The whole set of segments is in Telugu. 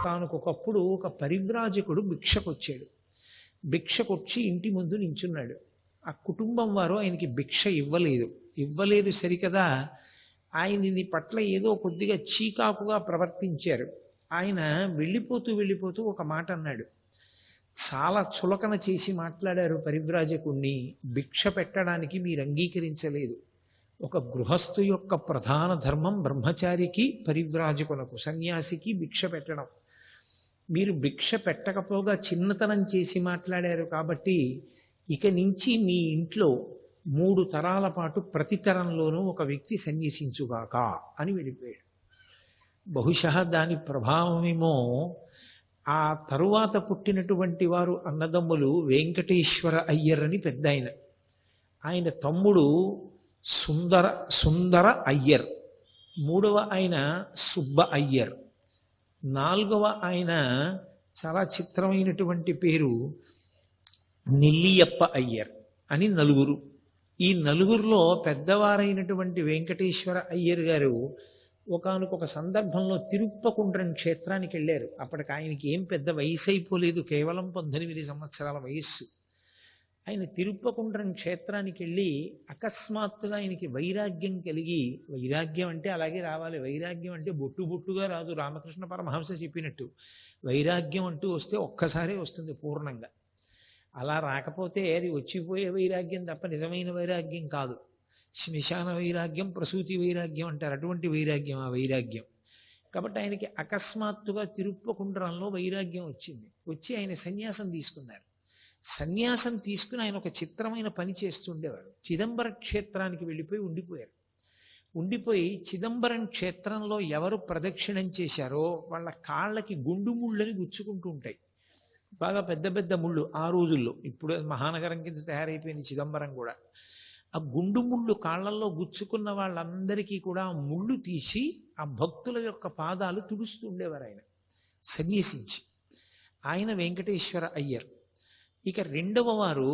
తానుకొకప్పుడు ఒక పరివ్రాజకుడు భిక్షకొచ్చాడు. భిక్షకొచ్చి ఇంటి ముందు నించున్నాడు. ఆ కుటుంబం వారు ఆయనకి భిక్ష ఇవ్వలేదు సరికదా, ఆయనని పట్ల ఏదో కొద్దిగా చీకాకుగా ప్రవర్తించారు. ఆయన వెళ్ళిపోతూ ఒక మాట అన్నాడు. చాలా చులకన చేసి మాట్లాడారు పరివ్రాజకుణ్ణి. భిక్ష పెట్టడానికి మీరు అంగీకరించలేదు. ఒక గృహస్థు యొక్క ప్రధాన ధర్మం బ్రహ్మచారికి, పరివ్రాజకునకు, సన్యాసికి భిక్ష పెట్టడం. మీరు భిక్ష పెట్టకపోగా చిన్నతనం చేసి మాట్లాడారు కాబట్టి ఇక నుంచి మీ ఇంట్లో 3 తరాల పాటు ప్రతి తరంలోనూ ఒక వ్యక్తి సన్యసించుగాక అని వెళ్ళిపోయాడు. బహుశः దాని ప్రభావమేమో ఆ తరువాత పుట్టినటువంటి వారు అన్నదమ్ములు వెంకటేశ్వర అయ్యర్ అని పెద్ద ఆయన తమ్ముడు సుందర అయ్యర్, 3వ ఆయన సుబ్బ అయ్యర్, 4వ ఆయన చాలా చిత్రమైనటువంటి పేరు నెల్లియప్ప అయ్యర్ అని నలుగురు. ఈ నలుగురిలో పెద్దవారైనటువంటి వెంకటేశ్వర అయ్యర్ గారు ఒకానొక సందర్భంలో తిరుప్పకుండ్రం క్షేత్రానికి వెళ్ళారు. అప్పటికి ఆయనకి ఏం పెద్ద వయసు అయిపోలేదు, కేవలం 18 సంవత్సరాల వయస్సు. ఆయన తిరుప్పకుండ్రం క్షేత్రానికి వెళ్ళి అకస్మాత్తుగా ఆయనకి వైరాగ్యం కలిగి, వైరాగ్యం అంటే అలాగే రావాలి, వైరాగ్యం అంటే బొట్టుగా రాదు. రామకృష్ణ పరమహంస చెప్పినట్టు వైరాగ్యం అంటూ వస్తే ఒక్కసారే వస్తుంది పూర్ణంగా. అలా రాకపోతే అది వచ్చిపోయే వైరాగ్యం తప్ప నిజమైన వైరాగ్యం కాదు. శ్మశాన వైరాగ్యం, ప్రసూతి వైరాగ్యం అంటారు, అటువంటి వైరాగ్యం ఆ వైరాగ్యం. కాబట్టి ఆయనకి అకస్మాత్తుగా తిరుప్పకుండ్రంలో వైరాగ్యం వచ్చి ఆయన సన్యాసం తీసుకున్నారు. సన్యాసం తీసుకుని ఆయన ఒక చిత్రమైన పని చేస్తుండేవారు. చిదంబర క్షేత్రానికి వెళ్ళిపోయి ఉండిపోయి చిదంబరం క్షేత్రంలో ఎవరు ప్రదక్షిణం చేశారో వాళ్ళ కాళ్ళకి గుండు ముళ్ళని గుచ్చుకుంటూ ఉంటాయి, బాగా పెద్ద పెద్ద ముళ్ళు ఆ రోజుల్లో. ఇప్పుడు మహానగరం కింద తయారైపోయింది చిదంబరం కూడా. ఆ గుండు ముళ్ళు కాళ్ళల్లో గుచ్చుకున్న వాళ్ళందరికీ కూడా ఆ ముళ్ళు తీసి ఆ భక్తుల యొక్క పాదాలు తుడుస్తూ ఉండేవారు ఆయన సన్యసించి. ఆయన వెంకటేశ్వర అయ్యర్. ఇక 2వ వారు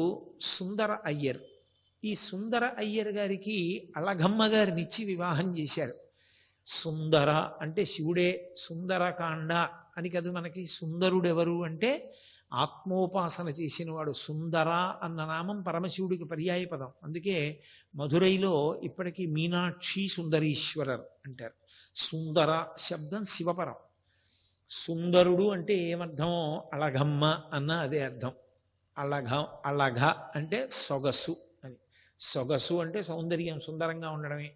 సుందర అయ్యర్. ఈ సుందర అయ్యర్ గారికి అళగమ్మ గారినిచ్చి వివాహం చేశారు. సుందర అంటే శివుడే, సుందరకాండ అని కదా మనకి. సుందరుడెవరు అంటే ఆత్మోపాసన చేసినవాడు. సుందర అన్న నామం పరమశివుడికి పర్యాయ పదం. అందుకే మధురైలో ఇప్పటికీ మీనాక్షి సుందరీశ్వరర్ అంటారు. సుందర శబ్దం శివపరం. సుందరుడు అంటే ఏమర్థమో అళగమ్మ అన్న అదే అర్థం. అళఘ అంటే సొగసు అని. సొగసు అంటే సౌందర్యం, సుందరంగా ఉండడమే.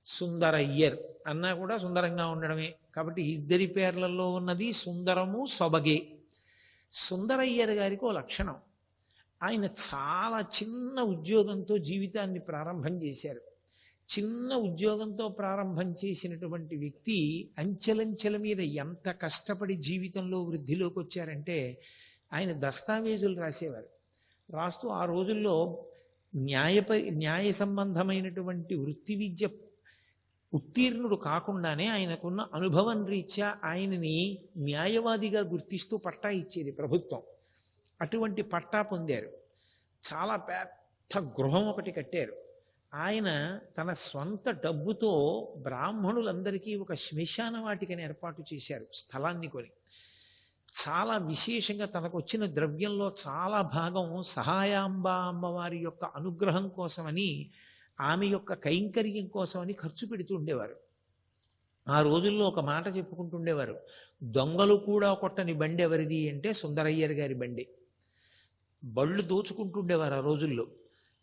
సుందరయ్యర్ అన్నా కూడా సుందరంగా ఉండడమే. కాబట్టి ఇద్దరి పేర్లలో ఉన్నది సుందరము, సొబగే. సుందరయ్యర్ గారికి ఓ లక్షణం, ఆయన చాలా చిన్న ఉద్యోగంతో జీవితాన్ని ప్రారంభం చేశారు. చిన్న ఉద్యోగంతో ప్రారంభం చేసినటువంటి వ్యక్తి అంచెలంచెల మీద ఎంత కష్టపడి జీవితంలో వృద్ధిలోకి వచ్చారంటే, ఆయన దస్తావేజులు రాసేవారు. రాస్తూ ఆ రోజుల్లో న్యాయ సంబంధమైనటువంటి వృత్తి విద్య ఉత్తీర్ణుడు కాకుండానే ఆయనకున్న అనుభవం రీత్యా ఆయనని న్యాయవాదిగా గుర్తిస్తూ పట్టా ఇచ్చేది ప్రభుత్వం. అటువంటి పట్టా పొందారు. చాలా పెద్ద గృహం ఒకటి కట్టారు. ఆయన తన స్వంత డబ్బుతో బ్రాహ్మణులందరికీ ఒక శ్మశాన వాటికని ఏర్పాటు చేశారు, స్థలాన్ని కొని. చాలా విశేషంగా తనకు వచ్చిన ద్రవ్యంలో చాలా భాగం సహాయాంబ అమ్మవారి యొక్క అనుగ్రహం కోసమని, ఆమె యొక్క కైంకర్యం కోసమని ఖర్చు పెడుతూ ఉండేవారు. ఆ రోజుల్లో ఒక మాట చెప్పుకుంటుండేవారు, దొంగలు కూడా కొట్టని బండి ఎవరిది అంటే సుందరయ్యర్ గారి బండి. బళ్ళు దోచుకుంటుండేవారు ఆ రోజుల్లో.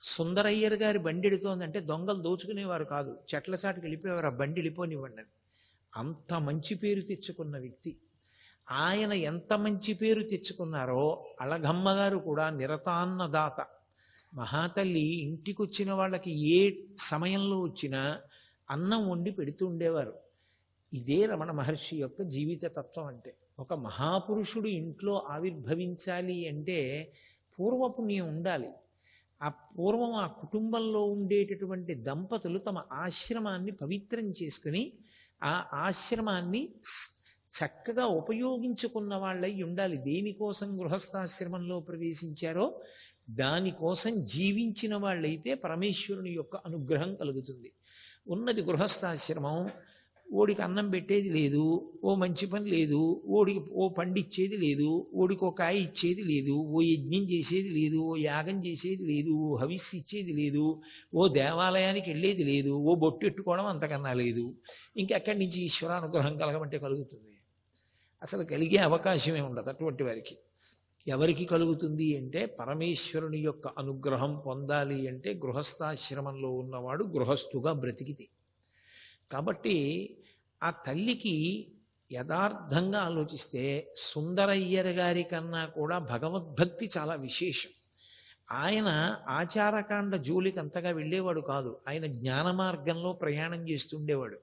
సుందరయ్యర్ గారి బండి ఎడుతోందంటే దొంగలు దోచుకునేవారు కాదు, చెట్ల చాటుకు వెళ్ళిపోయేవారు, ఆ బండి వెళ్ళిపోనివ్వండి అని. అంత మంచి పేరు తెచ్చుకున్న వ్యక్తి ఆయన. ఎంత మంచి పేరు తెచ్చుకున్నారో అళగమ్మ గారు కూడా నిరతాన్నదాత. మహాతల్లి ఇంటికి వచ్చిన వాళ్ళకి ఏ సమయంలో వచ్చినా అన్నం వండి పెడుతూ ఉండేవారు. ఇదే రమణ మహర్షి యొక్క జీవిత తత్వం అంటే. ఒక మహాపురుషుడు ఇంట్లో ఆవిర్భవించాలి అంటే పూర్వపుణ్యం ఉండాలి. ఆ పూర్వం ఆ కుటుంబంలో ఉండేటటువంటి దంపతులు తమ ఆశ్రమాన్ని పవిత్రం చేసుకుని ఆ ఆశ్రమాన్ని చక్కగా ఉపయోగించుకున్న వాళ్ళై ఉండాలి. దేనికోసం గృహస్థాశ్రమంలో ప్రవేశించారో దానికోసం జీవించిన వాళ్ళైతే పరమేశ్వరుని యొక్క అనుగ్రహం కలుగుతుంది. ఉన్నది గృహస్థాశ్రమం, ఓడికి అన్నం పెట్టేది లేదు, ఓ మంచి పని లేదు, ఓడికి ఓ పండిచ్చేది లేదు, ఓడికి ఒక కాయ ఇచ్చేది లేదు, ఓ యజ్ఞం చేసేది లేదు, ఓ యాగం చేసేది లేదు, ఓ హవిస్సు ఇచ్చేది లేదు, ఓ దేవాలయానికి వెళ్ళేది లేదు, ఓ బొట్టు ఎట్టుకోవడం అంతకన్నా లేదు. ఇంకెక్కడి నుంచి ఈశ్వరానుగ్రహం కలగమంటే కలుగుతుంది? అసలు కలిగే అవకాశమే ఉండదు అటువంటి వారికి. ఎవరికి కలుగుతుంది అంటే పరమేశ్వరుని యొక్క అనుగ్రహం పొందాలి అంటే గృహస్థాశ్రమంలో ఉన్నవాడు గృహస్థుగా బ్రతికితే. కాబట్టి ఆ తల్లికి యథార్థంగా ఆలోచిస్తే సుందరయ్యర్ గారి కన్నా కూడా భగవద్భక్తి చాలా విశేషం. ఆయన ఆచారకాండ జోలికి అంతగా వెళ్ళేవాడు కాదు, ఆయన జ్ఞాన మార్గంలో ప్రయాణం చేస్తుండేవాడు.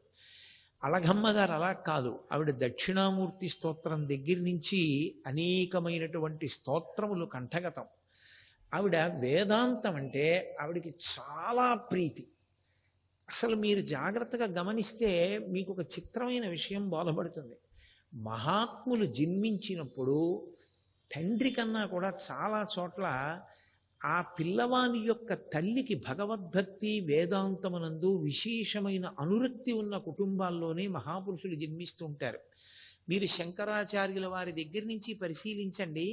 అలఘమ్మ గారు అలా కాదు, ఆవిడ దక్షిణామూర్తి స్తోత్రం దగ్గర నుంచి అనేకమైనటువంటి స్తోత్రములు కంఠగతం. ఆవిడ వేదాంతం అంటే ఆవిడికి చాలా ప్రీతి. అసలు మీరు జాగ్రత్తగా గమనిస్తే మీకు ఒక చిత్రమైన విషయం బోధపడుతుంది. మహాత్ములు జన్మించినప్పుడు తండ్రి కన్నా కూడా చాలా చోట్ల ఆ పిల్లవాని యొక్క తల్లికి భగవద్భక్తి వేదాంతమునందు విశేషమైన అనురక్తి ఉన్న కుటుంబాల్లోనే మహాపురుషులు జన్మిస్తూ ఉంటారు. మీరు శంకరాచార్యుల వారి దగ్గర నుంచి పరిశీలించండి,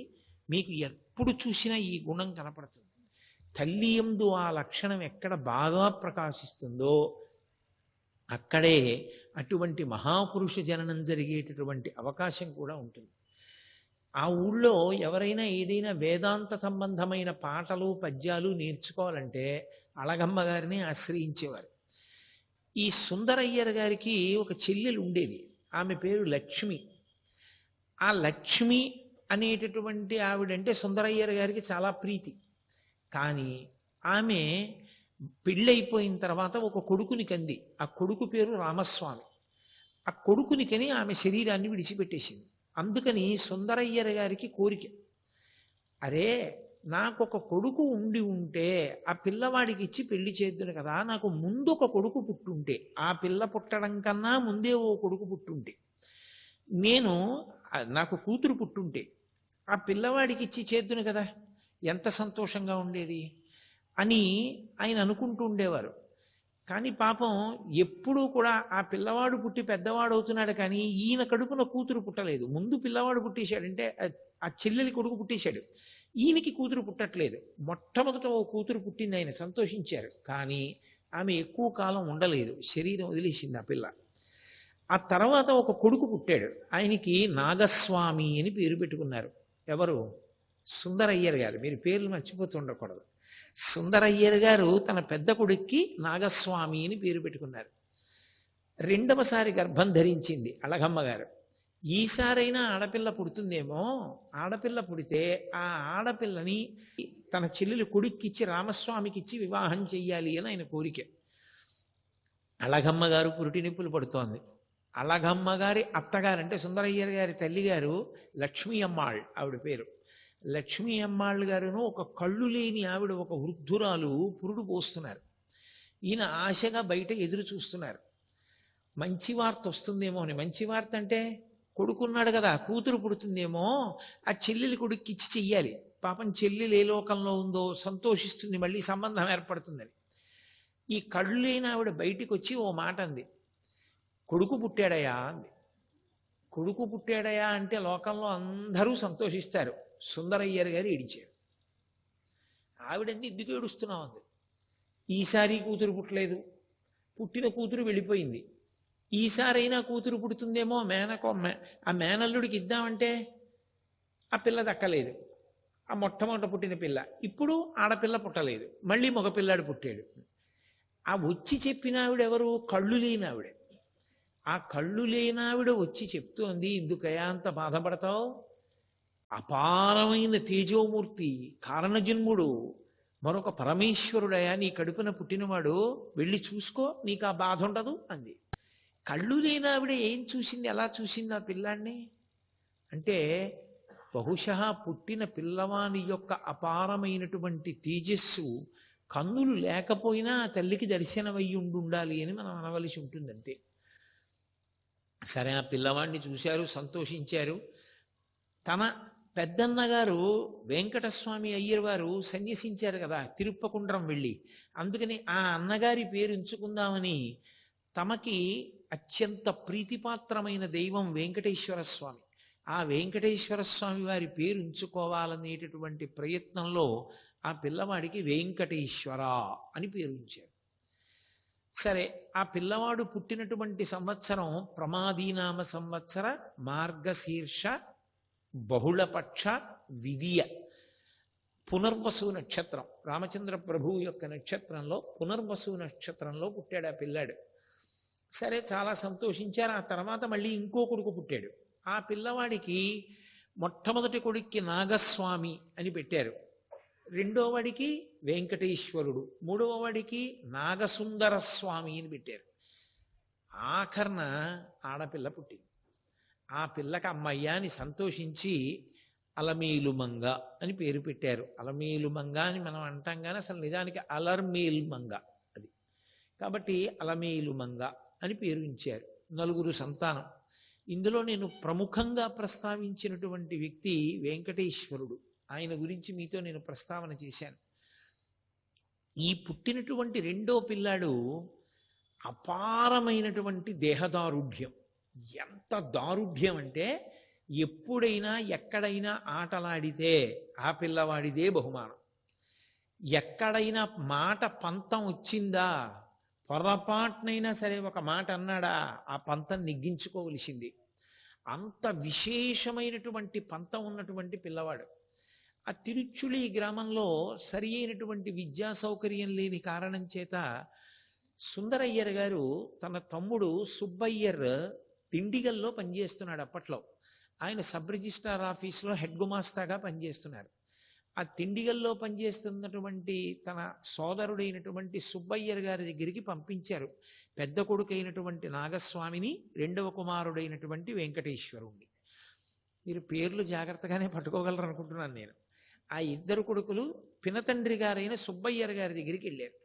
మీకు ఎప్పుడు చూసినా ఈ గుణం కనపడుతుంది. తల్లి యందు ఆ లక్షణం ఎక్కడ బాగా ప్రకాశిస్తుందో అక్కడే అటువంటి మహాపురుష జననం జరిగేటటువంటి అవకాశం కూడా ఉంటుంది. ఆ ఊళ్ళో ఎవరైనా ఏదైనా వేదాంత సంబంధమైన పాటలు పద్యాలు నేర్చుకోవాలంటే అళగమ్మ గారిని ఆశ్రయించేవారు. ఈ సుందరయ్యర్ గారికి ఒక చెల్లెలు ఉండేది, ఆమె పేరు లక్ష్మి. ఆ లక్ష్మి అనేటటువంటి ఆవిడంటే సుందరయ్యర్ గారికి చాలా ప్రీతి. కానీ ఆమె పెళ్ళైపోయిన తర్వాత ఒక కొడుకుని కంది. ఆ కొడుకు పేరు రామస్వామి. ఆ కొడుకుని కని ఆమె శరీరాన్ని విడిచిపెట్టేసింది. అందుకని సుందరయ్యర్ గారికి కోరిక, అరే నాకొక కొడుకు ఉండి ఉంటే ఆ పిల్లవాడికి ఇచ్చి పెళ్లి చేద్దును కదా, నాకు ముందు ఒక కొడుకు పుట్టుంటే, ఆ పిల్ల పుట్టడం కన్నా ముందే ఓ కొడుకు పుట్టుంటే, నాకు కూతురు పుట్టుంటే ఆ పిల్లవాడికి ఇచ్చి చేద్దును కదా, ఎంత సంతోషంగా ఉండేది అని ఆయన అనుకుంటూ ఉండేవారు. కానీ పాపం ఎప్పుడూ కూడా ఆ పిల్లవాడు పుట్టి పెద్దవాడు అవుతున్నాడు, కానీ ఈయన కడుపున కూతురు పుట్టలేదు. ముందు పిల్లవాడు పుట్టేశాడంటే ఆ చెల్లెలి కొడుకు పుట్టేశాడు, ఈయనకి కూతురు పుట్టట్లేదు. మొట్టమొదట ఓ కూతురు పుట్టింది, ఆయన సంతోషించారు. కానీ ఆమె ఎక్కువ కాలం ఉండలేదు, శరీరం వదిలేసింది ఆ పిల్ల. ఆ తర్వాత ఒక కొడుకు పుట్టాడు, ఆయనకి నాగస్వామి అని పేరు పెట్టుకున్నారు. ఎవరు? సుందరయ్యర్ గారు. మీరు పేర్లు మర్చిపోతూ ఉండకూడదు. సుందరయ్యర్ గారు తన పెద్ద కొడుక్కి నాగస్వామి అని పేరు పెట్టుకున్నారు. రెండవసారి గర్భం ధరించింది అళగమ్మ గారు. ఈసారైనా ఆడపిల్ల పుడుతుందేమో, ఆడపిల్ల పుడితే ఆ ఆడపిల్లని తన చెల్లెలు కొడుక్కిచ్చి రామస్వామికి ఇచ్చి వివాహం చెయ్యాలి అని ఆయన కోరిక. అళగమ్మ గారు పురిటి నిప్పులు పడుతోంది. అళగమ్మ గారి అత్తగారు అంటే సుందరయ్యర్ గారి తల్లిగారు లక్ష్మీ అమ్మాళ్ ఆవిడ పేరు. లక్ష్మీ అమ్మాళ్ గారును ఒక కళ్ళు లేని ఆవిడ, ఒక వృద్ధురాలు పురుడు పోస్తున్నారు. ఈయన ఆశగా బయట ఎదురు చూస్తున్నారు, మంచి వార్త వస్తుందేమో అని. మంచి వార్త అంటే కొడుకున్నాడు కదా, కూతురు పుడుతుందేమో, ఆ చెల్లెలి కొడుక్కి ఇచ్చి చెయ్యాలి. పాపం చెల్లెలు ఏ లోకంలో ఉందో సంతోషిస్తుంది, మళ్ళీ సంబంధం ఏర్పడుతుందని. ఈ కళ్ళు లేని ఆవిడ బయటికి వచ్చి ఓ మాట అంది, కొడుకు పుట్టాడయా అంది. కొడుకు పుట్టాడయా అంటే లోకంలో అందరూ సంతోషిస్తారు, సుందరయ్యర్ గారు ఏడిచారు. ఆవిడంది ఎందుకు ఏడుస్తున్నావు అంది. ఈసారి కూతురు పుట్టలేదు, పుట్టిన కూతురు వెళ్ళిపోయింది, ఈసారైనా కూతురు పుడుతుందేమో ఆ మేనల్లుడికి ఇద్దామంటే ఆ పిల్ల దక్కలేదు. ఆ మొట్టమొదట పుట్టిన పిల్ల, ఇప్పుడు ఆడపిల్ల పుట్టలేదు, మళ్ళీ మగపిల్లాడు పుట్టాడు. ఆ వచ్చి చెప్పిన ఆవిడెవరు? కళ్ళు లేని ఆవిడ. ఆ కళ్ళు లేనావిడ వచ్చి చెప్తోంది, ఎందుకయా అంత బాధపడతావు? అపారమైన తేజోమూర్తి, కారణజన్ముడు, మరొక పరమేశ్వరుడయా నీ కడుపున పుట్టినవాడు, వెళ్ళి చూసుకో, నీకు ఆ బాధ ఉండదు అంది. కళ్ళు లేనావిడ ఏం చూసింది, ఎలా చూసింది ఆ పిల్లాన్ని అంటే, బహుశः పుట్టిన పిల్లవాని యొక్క అపారమైనటువంటి తేజస్సు కన్నులు లేకపోయినా ఆ తల్లికి దర్శనమయ్యి ఉండాలి అని మనం అనవలసి ఉంటుంది అంతే. సరే, ఆ పిల్లవాడిని చూశారు, సంతోషించారు. తన పెద్దన్నగారు వెంకటస్వామి అయ్యర్ వారు సన్యసించారు కదా తిరుప్పకుండ్రం వెళ్ళి, అందుకని ఆ అన్నగారి పేరు ఉంచుకుందామని తమకి అత్యంత ప్రీతిపాత్రమైన దైవం వెంకటేశ్వర స్వామి. ఆ వెంకటేశ్వర స్వామి వారి పేరు ఉంచుకోవాలనేటటువంటి ప్రయత్నంలో ఆ పిల్లవాడికి వెంకటేశ్వర అని పేరు ఉంచారు. సరే, ఆ పిల్లవాడు పుట్టినటువంటి సంవత్సరం ప్రమాదీనామ సంవత్సర మార్గశీర్ష బహుళపక్ష విదియ పునర్వసు నక్షత్రం. రామచంద్ర ప్రభువు యొక్క నక్షత్రంలో పునర్వసు నక్షత్రంలో పుట్టాడు ఆ పిల్లాడు. సరే, చాలా సంతోషించారు. ఆ తర్వాత మళ్ళీ ఇంకో కొడుకు పుట్టాడు. ఆ పిల్లవాడికి మొట్టమొదటి కొడుక్కి నాగస్వామి అని పెట్టారు, రెండో వాడికి వెంకటేశ్వరుడు, మూడవ వాడికి నాగసుందర స్వామి అని పెట్టారు. ఆఖరణ ఆడపిల్ల పుట్టింది. ఆ పిల్లకి అమ్మయ్య అని సంతోషించి అలమేలుమంగ అని పేరు పెట్టారు. అలమేలుమంగ అని మనం అంటాం కానీ అసలు నిజానికి అలర్మేల్మంగ అది. కాబట్టి అలమేలుమంగ అని పేరు ఇచ్చారు. 4 సంతానం. ఇందులో నేను ప్రముఖంగా ప్రస్తావించినటువంటి వ్యక్తి వెంకటేశ్వరుడు. ఆయన గురించి మీతో నేను ప్రస్తావన చేశాను. ఈ పుట్టినటువంటి రెండో పిల్లాడు అపారమైనటువంటి దేహదారుఢ్యం. ఎంత దారుఢ్యం అంటే ఎప్పుడైనా ఎక్కడైనా ఆటలాడితే ఆ పిల్లవాడిదే బహుమానం. ఎక్కడైనా మాట పంతం వచ్చిందా, పొరపాటునైనా సరే ఒక మాట అన్నాడా, ఆ పంతం నెగ్గించుకోవలసింది. అంత విశేషమైనటువంటి పంతం ఉన్నటువంటి పిల్లవాడు. ఆ తిరుచులి గ్రామంలో సరి అయినటువంటి విద్యా సౌకర్యం లేని కారణం చేత సుందరయ్యర్ గారు తన తమ్ముడు సుబ్బయ్యర్ దిండిగల్లో పనిచేస్తున్నాడు. అప్పట్లో ఆయన సబ్ రిజిస్ట్రార్ ఆఫీస్లో హెడ్ గుమాస్తాగా పనిచేస్తున్నారు. ఆ తిండిగల్లో పనిచేస్తున్నటువంటి తన సోదరుడైనటువంటి సుబ్బయ్యర్ గారి దగ్గరికి పంపించారు పెద్ద కొడుకైనటువంటి నాగస్వామిని, రెండవ కుమారుడైనటువంటి వెంకటేశ్వరుణ్ణి. మీరు పేర్లు జాగ్రత్తగానే పట్టుకోగలరు అనుకుంటున్నాను నేను. ఆ ఇద్దరు కొడుకులు పినతండ్రి గారైన సుబ్బయ్యర్ గారి దగ్గరికి వెళ్ళారు.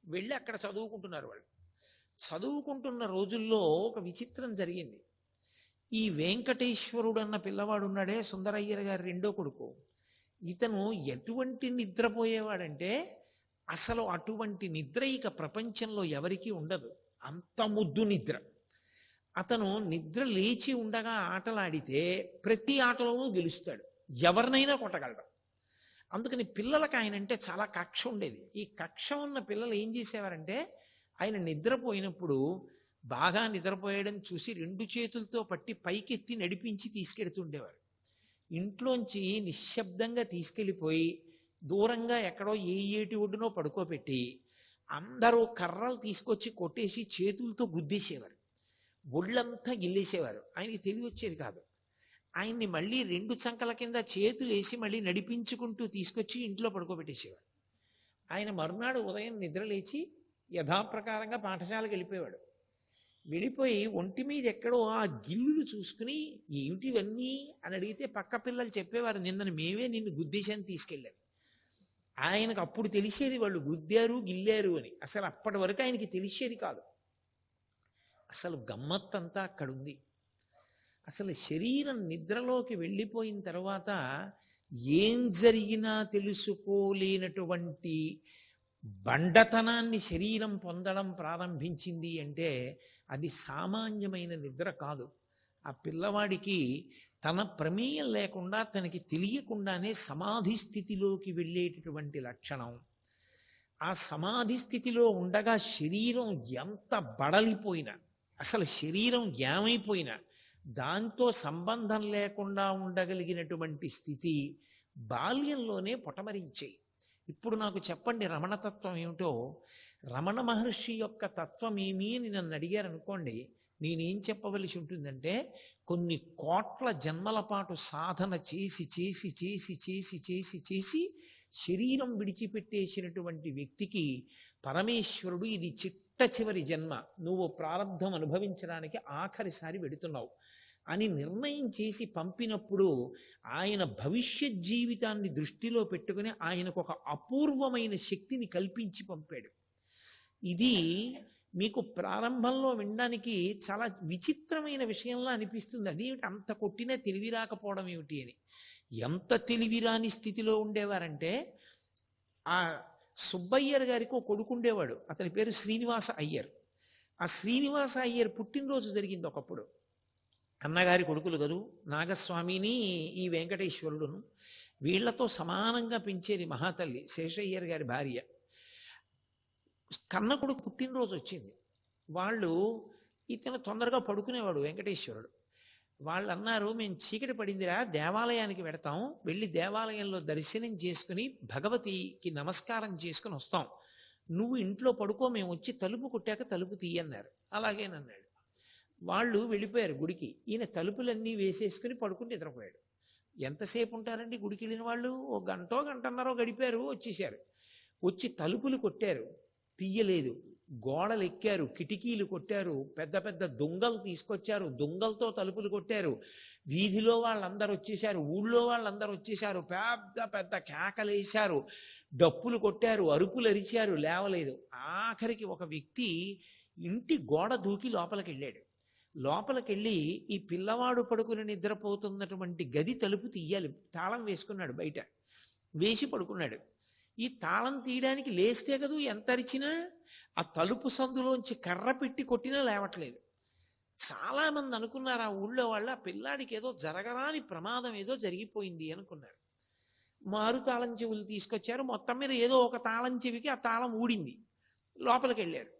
వెళ్ళి అక్కడ చదువుకుంటున్నారు. వాళ్ళు చదువుకుంటున్న రోజుల్లో ఒక విచిత్రం జరిగింది. ఈ వెంకటేశ్వరుడు అన్న పిల్లవాడు ఉన్నాడే, సుందరయ్యర్ గారి రెండో కొడుకు, ఇతను ఎటువంటి నిద్రపోయేవాడంటే అసలు అటువంటి నిద్ర ఇక ప్రపంచంలో ఎవరికీ ఉండదు. అంత ముద్దు నిద్ర. అతను నిద్ర లేచి ఉండగా ఆటలాడితే ప్రతి ఆటలోనూ గెలుస్తాడు, ఎవరినైనా కొట్టగలడు. అందుకని పిల్లలకు ఆయన అంటే చాలా కక్ష ఉండేది. ఈ కక్ష ఉన్న పిల్లలు ఏం చేసేవారంటే ఆయన నిద్రపోయినప్పుడు బాగా నిద్రపోయడం చూసి 2 చేతులతో పట్టి పైకెత్తి నడిపించి తీసుకెడుతుండేవారు. ఇంట్లోంచి నిశ్శబ్దంగా తీసుకెళ్ళిపోయి దూరంగా ఎక్కడో ఏటి ఒడ్డునో పడుకోబెట్టి అందరూ కర్రలు తీసుకొచ్చి కొట్టేసి చేతులతో గుద్దేసేవారు, ఒళ్ళంతా గిల్లేసేవారు. ఆయనకి తెలివి వచ్చేది కాదు. ఆయన్ని మళ్ళీ 2 చంకల కింద చేతులు వేసి మళ్ళీ నడిపించుకుంటూ తీసుకొచ్చి ఇంట్లో పడుకోబెట్టేసేవాడు. ఆయన మరునాడు ఉదయం నిద్ర లేచి యథాప్రకారంగా పాఠశాలకు వెళ్ళిపోయేవాడు. వెళ్ళిపోయి ఒంటి మీద ఎక్కడో ఆ గిల్లులు చూసుకుని ఏమిటివన్నీ అని అడిగితే పక్క పిల్లలు చెప్పేవారు, మేమే నిన్ను గుద్దేశాన్ని తీసుకెళ్ళారు. ఆయనకు అప్పుడు తెలిసేది వాళ్ళు గుద్దారు గిల్లారు అని. అసలు అప్పటి వరకు ఆయనకి తెలిసేది కాదు. అసలు గమ్మత్తంతా అక్కడుంది. అసలు శరీరం నిద్రలోకి వెళ్ళిపోయిన తర్వాత ఏం జరిగినా తెలుసుకోలేనటువంటి బండతనాన్ని శరీరం పొందడం ప్రారంభించింది అంటే అది సామాన్యమైన నిద్ర కాదు. ఆ పిల్లవాడికి తన ప్రమేయం లేకుండా తనకి తెలియకుండానే సమాధి స్థితిలోకి వెళ్ళేటటువంటి లక్షణం. ఆ సమాధి స్థితిలో ఉండగా శరీరం ఎంత బడలిపోయినా, అసలు శరీరం ఏమైపోయినా దాంతో సంబంధం లేకుండా ఉండగలిగినటువంటి స్థితి బాల్యంలోనే పొటమరించాయి. ఇప్పుడు నాకు చెప్పండి రమణతత్వం ఏమిటో. రమణ మహర్షి యొక్క తత్వం ఏమి అని నన్ను అడిగారు అనుకోండి, నేనేం చెప్పవలసి ఉంటుందంటే కొన్ని కోట్ల జన్మల పాటు సాధన చేసి చేసి చేసి చేసి చేసి చేసి శరీరం విడిచిపెట్టేసినటువంటి వ్యక్తికి పరమేశ్వరుడు ఇది చిట్ట చివరి జన్మ, నువ్వు ప్రారంధం అనుభవించడానికి ఆఖరిసారి వెడుతున్నావు అని నిర్ణయం చేసి పంపినప్పుడు ఆయన భవిష్యత్ జీవితాన్ని దృష్టిలో పెట్టుకుని ఆయనకు ఒక అపూర్వమైన శక్తిని కల్పించి పంపాడు. ఇది మీకు ప్రారంభంలో వినడానికి చాలా విచిత్రమైన విషయంలా అనిపిస్తుంది. అదేమిటి అంత కొట్టినా తెలివి రాకపోవడం ఏమిటి అని. ఎంత తెలివిరాని స్థితిలో ఉండేవారంటే ఆ సుబ్బయ్యర్ గారికి ఒక కొడుకు ఉండేవాడు, అతని పేరు శ్రీనివాస అయ్యర్. ఆ ఆ శ్రీనివాస అయ్యర్ పుట్టినరోజు జరిగింది ఒకప్పుడు. అన్నగారి కొడుకులు కదూ, నాగస్వామిని ఈ వెంకటేశ్వరుడును, వీళ్లతో సమానంగా పెంచేది మహాతల్లి శేషయ్యర్ గారి భార్య. కన్న కొడుకు పుట్టినరోజు వచ్చింది. వాళ్ళు ఇతను తొందరగా పడుకునేవాడు వెంకటేశ్వరుడు. వాళ్ళు అన్నారు, మేము చీకటి పడిందిరా, దేవాలయానికి వెడతాం, వెళ్ళి దేవాలయంలో దర్శనం చేసుకుని భగవతికి నమస్కారం చేసుకుని వస్తాం, నువ్వు ఇంట్లో పడుకో, మేము వచ్చి తలుపు కొట్టాక తలుపు తీయన్నారు. అలాగేనన్నాడు. వాళ్ళు వెళ్ళిపోయారు గుడికి. ఈయన తలుపులన్నీ వేసేసుకుని పడుకుని నిద్రపోయాడు. ఎంతసేపు ఉంటారండి గుడికి వెళ్ళిన వాళ్ళు? ఓ గంటో గంటన్నరో గడిపారు, వచ్చేసారు. వచ్చి తలుపులు కొట్టారు, తీయలేదు. గోడలు ఎక్కారు, కిటికీలు కొట్టారు, పెద్ద పెద్ద దొంగలు తీసుకొచ్చారు, దొంగలతో తలుపులు కొట్టారు. వీధిలో వాళ్ళందరూ వచ్చేసారు, ఊళ్ళో వాళ్ళందరూ వచ్చేసారు, పెద్ద పెద్ద కేకలేశారు, డప్పులు కొట్టారు, అరుపులు అరిచారు, లేవలేదు. ఆఖరికి ఒక వ్యక్తి ఇంటి గోడ దూకి లోపలికి వెళ్ళాడు. లోపలికెళ్ళి ఈ పిల్లవాడు పడుకుని నిద్రపోతున్నటువంటి గది తలుపు తీయాలి, తాళం వేసుకున్నాడు, బయట వేసి పడుకున్నాడు. ఈ తాళం తీయడానికి లేస్తే కదూ, ఎంత అరిచినా ఆ తలుపు సందులోంచి కర్ర పెట్టి కొట్టినా లేవట్లేదు. చాలామంది అనుకున్నారు ఆ ఊళ్ళో వాళ్ళు, ఆ పిల్లాడికి ఏదో జరగరాని ప్రమాదం ఏదో జరిగిపోయింది అనుకున్నారు. మారు తాళం చెవులు తీసుకొచ్చారు. మొత్తం మీద ఏదో ఒక తాళం చెవికి ఆ తాళం ఊడింది. లోపలికి వెళ్ళారు.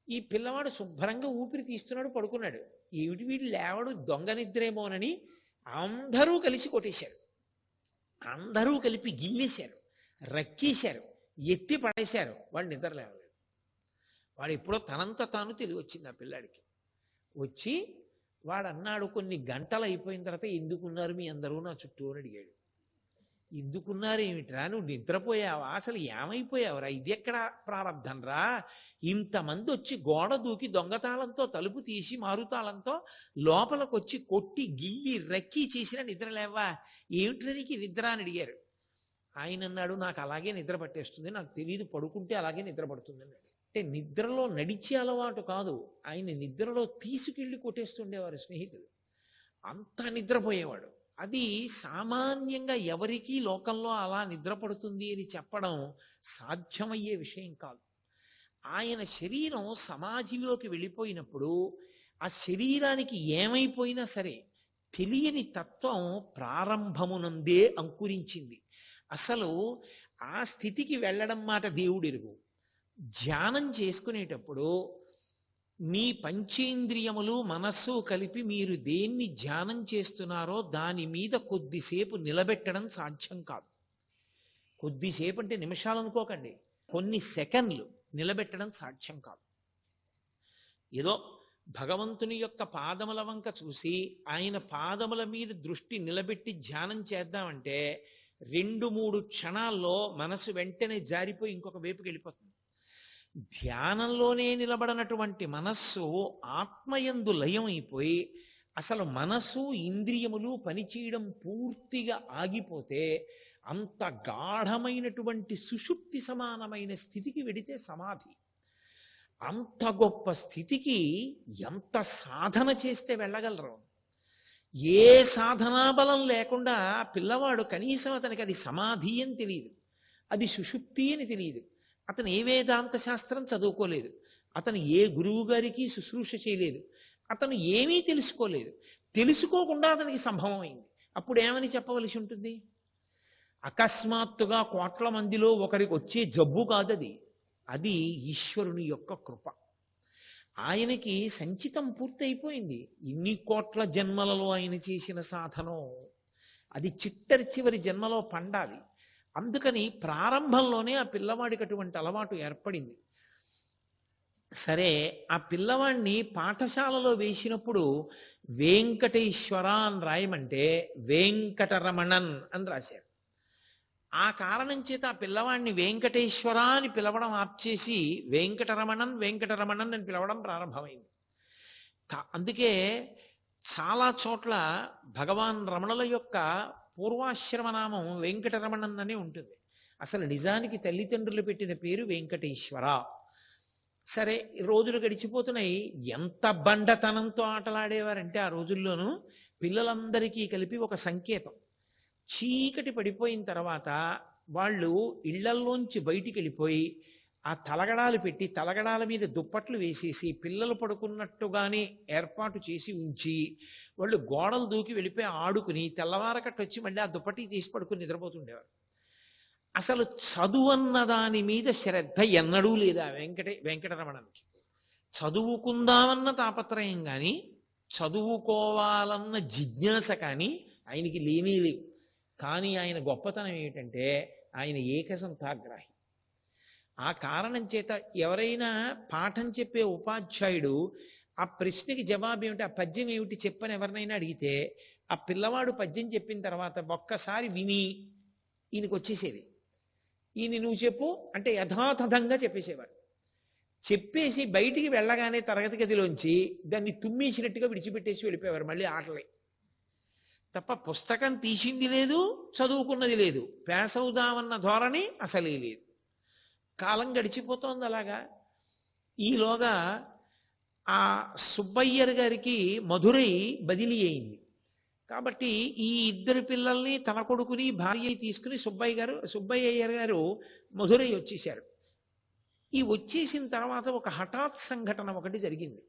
ఈ పిల్లవాడు శుభ్రంగా ఊపిరి తీస్తున్నాడు, పడుకున్నాడు. ఏమిటి వీడు లేవడు, దొంగ నిద్రేమోనని అందరూ కలిసి కొట్టేశారు. అందరూ కలిపి గిల్లేశారు, రక్కేశారు, ఎత్తి పడేశారు. వాడు నిద్ర లేవలేదు. వాడు ఎప్పుడో తనంత తాను తెలివి వచ్చింది ఆ పిల్లాడికి. వచ్చి వాడు అన్నాడు, కొన్ని గంటలు అయిపోయిన తర్వాత, ఎందుకున్నారు మీ అందరూ నా చుట్టూ అని అడిగాడు. ఎందుకున్నారు ఏమిట్రా, నువ్వు నిద్రపోయావా, అసలు ఏమైపోయావురా, ఇది ఎక్కడ ప్రారంధం రా, ఇంతమంది వచ్చి గోడ దూకి దొంగతాళంతో తలుపు తీసి మారుతాళంతో లోపలికి వచ్చి కొట్టి గిల్లి రక్కి చేసిన నిద్రలేవా, ఏమిట్రా నీకు నిద్ర అని అడిగారు. ఆయన అన్నాడు, నాకు అలాగే నిద్ర పట్టేస్తుంది, నాకు తెలియదు, పడుకుంటే అలాగే నిద్ర పడుతుంది అన్నాడు. అంటే నిద్రలో నడిచే అలవాటు కాదు, ఆయన నిద్రలో తీసుకెళ్ళి కొట్టేస్తుండేవారు స్నేహితులు. అంత నిద్రపోయేవాడు. అది సామాన్యంగా ఎవరికీ లోకంలో అలా నిద్రపడుతుంది అని చెప్పడం సాధ్యమయ్యే విషయం కాదు. ఆయన శరీరం సమాధిలోకి వెళ్ళిపోయినప్పుడు ఆ శరీరానికి ఏమైపోయినా సరే తెలియని తత్వం ప్రారంభమునందే అంకురించింది. అసలు ఆ స్థితికి వెళ్ళడం మాట దేవుడెరుగు. ధ్యానం చేసుకునేటప్పుడు మీ పంచేంద్రియములు మనస్సు కలిపి మీరు దేన్ని ధ్యానం చేస్తున్నారో దాని మీద కొద్దిసేపు నిలబెట్టడం సాధ్యం కాదు. కొద్దిసేపు అంటే నిమిషాలు అనుకోకండి, కొన్ని సెకండ్లు నిలబెట్టడం సాధ్యం కాదు. ఏదో భగవంతుని యొక్క పాదముల వంక చూసి ఆయన పాదముల మీద దృష్టి నిలబెట్టి ధ్యానం చేద్దామంటే 2-3 క్షణాల్లో మనసు వెంటనే జారిపోయి ఇంకొక వైపుకి వెళ్ళిపోతుంది. ధ్యానంలోనే నిలబడినటువంటి మనస్సు ఆత్మయందు లయం అయిపోయి అసలు మనస్సు ఇంద్రియములు పనిచేయడం పూర్తిగా ఆగిపోతే అంత గాఢమైనటువంటి సుషుప్తి సమానమైన స్థితికి వెడితే సమాధి. అంత గొప్ప స్థితికి ఎంత సాధన చేస్తే వెళ్ళగలరు. ఏ సాధనా బలం లేకుండా పిల్లవాడు కనీసం అతనికి అది సమాధి అని తెలియదు, అది సుషుప్తి అని తెలియదు. అతను ఏ వేదాంత శాస్త్రం చదువుకోలేదు, అతను ఏ గురువు గారికి శుశ్రూష చేయలేదు, అతను ఏమీ తెలుసుకోలేదు. తెలుసుకోకుండా అతనికి సంభవం అయింది. అప్పుడు ఏమని చెప్పవలసి ఉంటుంది? అకస్మాత్తుగా కోట్ల మందిలో ఒకరికి వచ్చే జబ్బు కాదది, అది ఈశ్వరుని యొక్క కృప. ఆయనకి సంచితం పూర్తి అయిపోయింది. ఇన్ని కోట్ల జన్మలలో ఆయన చేసిన సాధనం అది చివరి జన్మలో పండాలి. అందుకని ప్రారంభంలోనే ఆ పిల్లవాడికి అటువంటి అలవాటు ఏర్పడింది. సరే, ఆ పిల్లవాడిని పాఠశాలలో వేసినప్పుడు వెంకటేశ్వర అని రాయమంటే వెంకటరమణన్ అని రాశారు. ఆ కారణం చేత ఆ పిల్లవాడిని వెంకటేశ్వర అని పిలవడం ఆప్చేసి వెంకటరమణన్ వెంకటరమణన్ అని పిలవడం ప్రారంభమైంది. అందుకే చాలా చోట్ల భగవాన్ రమణుల యొక్క పూర్వాశ్రమనామం వెంకటరమణన్ అనే ఉంటుంది. అసలు నిజానికి తల్లిదండ్రులు పెట్టిన పేరు వెంకటేశ్వర. సరే, రోజులు గడిచిపోతున్నాయి. ఎంత బండతనంతో ఆటలాడేవారంటే ఆ రోజుల్లోనూ పిల్లలందరికీ కలిపి ఒక సంకేతం. చీకటి పడిపోయిన తర్వాత వాళ్ళు ఇళ్లల్లోంచి బయటికి వెళ్ళిపోయి ఆ తలగడాలు పెట్టి తలగడాల మీద దుప్పట్లు వేసేసి పిల్లలు పడుకున్నట్టుగానే ఏర్పాటు చేసి ఉంచి వాళ్ళు గోడలు దూకి వెళ్ళిపోయి ఆడుకుని తెల్లవారకట్టు వచ్చి మళ్ళీ ఆ దుప్పటి తీసి పడుకుని నిద్రపోతుండేవారు. అసలు చదువు అన్న దాని మీద శ్రద్ధ ఎన్నడూ లేదా వెంకటరమణనికి. చదువుకుందామన్న తాపత్రయం కానీ చదువుకోవాలన్న జిజ్ఞాస కానీ ఆయనకి లేనే లేవు. కానీ ఆయన గొప్పతనం ఏమిటంటే ఆయన ఏకసంతాగ్రాహి. ఆ కారణం చేత ఎవరైనా పాఠం చెప్పే ఉపాధ్యాయుడు ఆ ప్రశ్నకి జవాబు ఏమిటి, ఆ పద్యం ఏమిటి చెప్పని ఎవరినైనా అడిగితే ఆ పిల్లవాడు పద్యం చెప్పిన తర్వాత ఒక్కసారి విని ఈయనకు వచ్చేసేది. ఈయన నువ్వు చెప్పు అంటే యథాతథంగా చెప్పేసేవాడు. చెప్పేసి బయటికి వెళ్ళగానే తరగతి గదిలోంచి దాన్ని తుమ్మేసినట్టుగా విడిచిపెట్టేసి వెళ్ళిపోయేవారు మళ్ళీ ఆటలే. తప్ప పుస్తకం తీసింది లేదు, చదువుకున్నది లేదు, పేసవుదామన్న ధోరణి అసలే లేదు. కాలం గడిచిపోతోంది అలాగా. ఈలోగా ఆ సుబ్బయ్యర్ గారికి మధురై బదిలీ అయింది. కాబట్టి ఈ ఇద్దరు పిల్లల్ని తన కొడుకుని భార్య తీసుకుని సుబ్బయ్య అయ్యర్ గారు మధురై వచ్చేశారు. ఈ వచ్చేసిన తర్వాత ఒక హఠాత్ సంఘటన ఒకటి జరిగింది.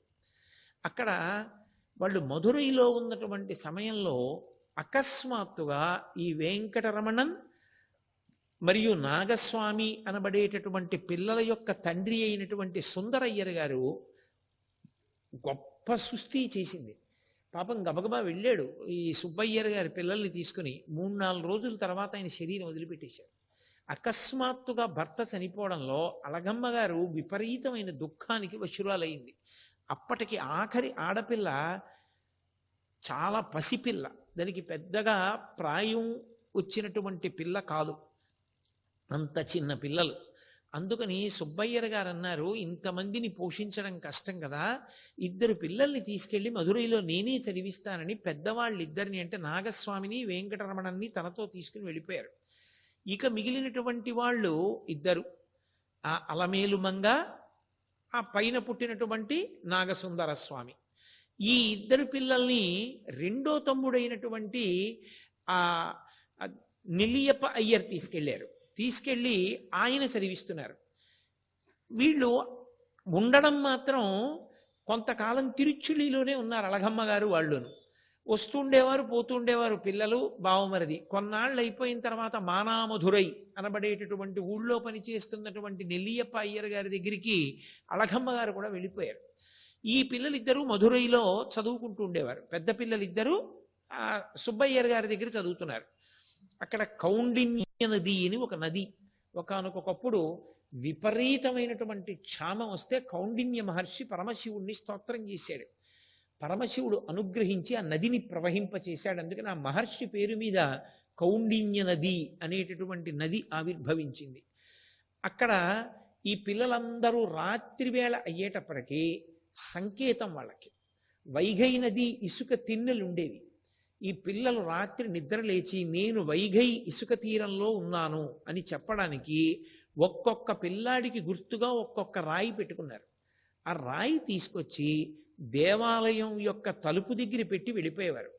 అక్కడ వాళ్ళు మధురైలో ఉన్నటువంటి సమయంలో అకస్మాత్తుగా ఈ వెంకటరమణన్ మరియు నాగస్వామి అనబడేటటువంటి పిల్లల యొక్క తండ్రి అయినటువంటి సుందరయ్యర్ గారు గొప్ప సుస్థి చేసింది. పాపం గబగబా వెళ్ళాడు ఈ సుబ్బయ్యర్ గారి పిల్లల్ని తీసుకుని. 3-4 రోజుల తర్వాత ఆయన శరీరం వదిలిపెట్టేశారు. అకస్మాత్తుగా భర్త చనిపోవడంలో అలగమ్మ గారు విపరీతమైన దుఃఖానికి వశురాలయ్యింది. అప్పటికి ఆఖరి ఆడపిల్ల చాలా పసిపిల్ల, దానికి పెద్దగా ప్రాయం వచ్చినటువంటి పిల్ల కాదు, అంత చిన్న పిల్లలు. అందుకని సుబ్బయ్యర్ గారు అన్నారు, ఇంతమందిని పోషించడం కష్టం కదా, 2 పిల్లల్ని తీసుకెళ్లి మధురైలో నేనే చదివిస్తానని పెద్దవాళ్ళిద్దరిని అంటే నాగస్వామిని వెంకటరమణన్ని తనతో తీసుకుని వెళ్ళిపోయారు. ఇక మిగిలినటువంటి వాళ్ళు 2, ఆ అలమేలుమంగ, ఆ పైన పుట్టినటువంటి నాగసుందర స్వామి. ఈ 2 పిల్లల్ని రెండో తమ్ముడైనటువంటి ఆ నెల్లియప్ప అయ్యర్ తీసుకెళ్ళి ఆయన చదివిస్తున్నారు. వీళ్ళు ఉండడం మాత్రం కొంతకాలం తిరుచులిలోనే ఉన్నారు అలగమ్మ గారు వాళ్ళును. వస్తుండేవారు పోతుండేవారు పిల్లలు బావమరిది. కొన్నాళ్ళు అయిపోయిన తర్వాత మానామధురై అనబడేటటువంటి ఊళ్ళో పనిచేస్తున్నటువంటి నెల్లియప్ప అయ్యర్ గారి దగ్గరికి అలగమ్మ గారు కూడా వెళ్ళిపోయారు. ఈ పిల్లలిద్దరూ మధురైలో చదువుకుంటూ ఉండేవారు. పెద్ద పిల్లలిద్దరూ సుబ్బయ్యర్ గారి దగ్గర చదువుతున్నారు. అక్కడ కౌండిన్య నది అని ఒక నది, ఒకానొకప్పుడు విపరీతమైనటువంటి క్షామం వస్తే కౌండిన్య మహర్షి పరమశివుణ్ణి స్తోత్రం చేశాడు. పరమశివుడు అనుగ్రహించి ఆ నదిని ప్రవహింపచేశాడు. అందుకని ఆ మహర్షి పేరు మీద కౌండిన్య నది అనేటటువంటి నది ఆవిర్భవించింది. అక్కడ ఈ పిల్లలందరూ రాత్రివేళ అయ్యేటప్పటికీ సంకేతం వాళ్ళకి వైఘై నది ఇసుక తిన్నెలు ఉండేవి. ఈ పిల్లలు రాత్రి నిద్ర లేచి నేను వైఘై ఇసుక తీరంలో ఉన్నాను అని చెప్పడానికి ఒక్కొక్క పిల్లాడికి గుర్తుగా ఒక్కొక్క రాయి పెట్టుకున్నారు. ఆ రాయి తీసుకొచ్చి దేవాలయం యొక్క తలుపు దగ్గర పెట్టి వెళ్ళిపోయేవారు.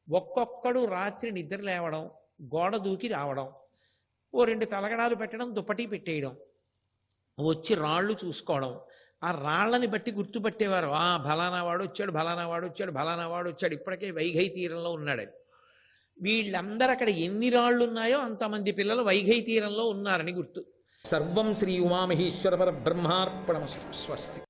ఒక్కొక్కడు రాత్రి నిద్ర లేవడం, గోడ దూకి రావడం, ఓ 2 తలగడాలు పెట్టడం, దుప్పటి పెట్టేయడం, వచ్చి రాళ్ళు చూసుకోవడం, ఆ రాళ్ళని బట్టి గుర్తుపట్టేవారు. ఫలానా వాడు వచ్చాడు, ఇప్పటికే వైఘై తీరంలో ఉన్నాడని. వీళ్ళందరూ అక్కడ ఎన్ని రాళ్ళు ఉన్నాయో అంతమంది పిల్లలు వైఘై తీరంలో ఉన్నారని గుర్తు. సర్వం శ్రీ ఉమామహేశ్వర పరబ్రహ్మార్పణమస్తు. స్వస్తి.